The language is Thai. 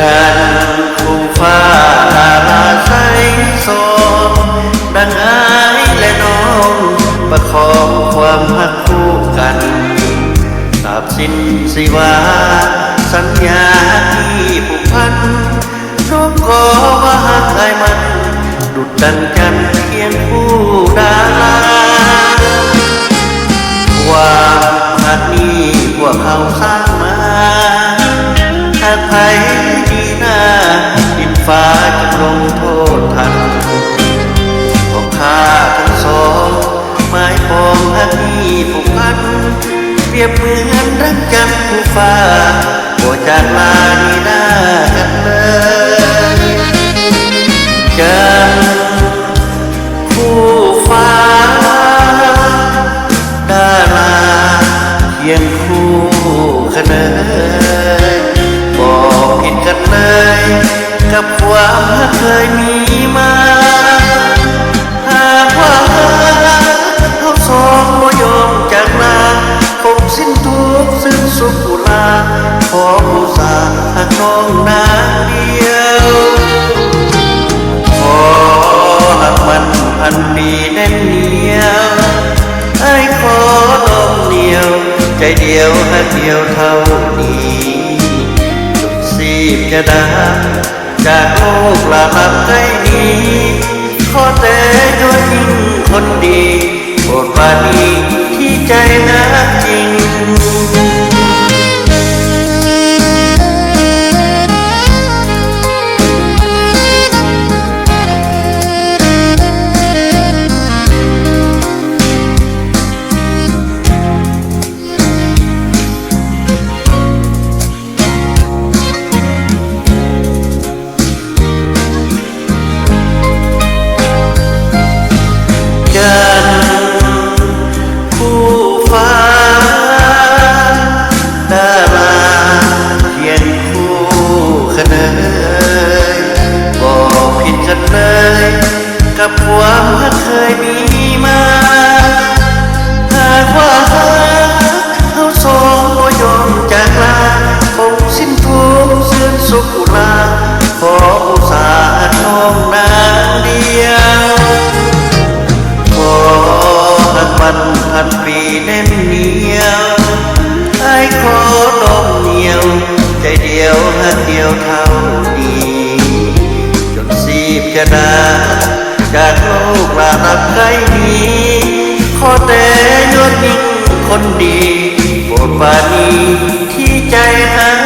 กันคู่ฟ้าลาลาใสโซดังอายและน้องประคองความหักคู่กันตราบสิ้นสิวาสัญญาที่ผูกพันน้องขอว่าหากอายมันดุจดังจันทร์เคียงคู่ดาราความหักนี้พวกเขาสร้างมาหากใครดีหน้าดินฟ้าจะลงโทษทันพวกข้าทั้งสองหมายปองหักนี้ผูกพันเปรียบเหมือนรักจันทร์คู่ฟ้าโปรดจากลาดีหน้ากันเลยจันทร์คู่ฟ้าดาราเคียงคู่กันเลยบอกผิดกันเลยกับความเคยมีมาหากว่าเขาสองบ่ยอมจากลาคงสิ้นทุกข์สิ้นสุขอุลาขออุตส่าห์หากน้องนางเดียวขอหากมันพันปีแน่นเหนียวไอ้ขอลมเหนียวใจเดียวหักเดียวเท่านี้สุดสีบจะดาจากโลกลาลับใกล้นี้ขอแต่โดยยิ่งคนดีโปรดปราณีที่ใจนักจริงกันคู่ฟ้าดาราเคียงคู่กันเลยบอกผิดกันเลยกับความเคยมีมาหากว่าเขาสองบ่ยอมจากลาคงสิ้นทุกข์สิ้นสุขอุลาขออุตส่าห์น้องนางเดียวมันพันปีแน่นเหนียวไอ้ขอลมเหนียวใจเดียวหักเดียวเท่านี้จนสีบจะดาจากโลกลาลับใกล้นี้ขอแต่ยอดยิ่งคนดีโปรดปราณีที่ใจหัก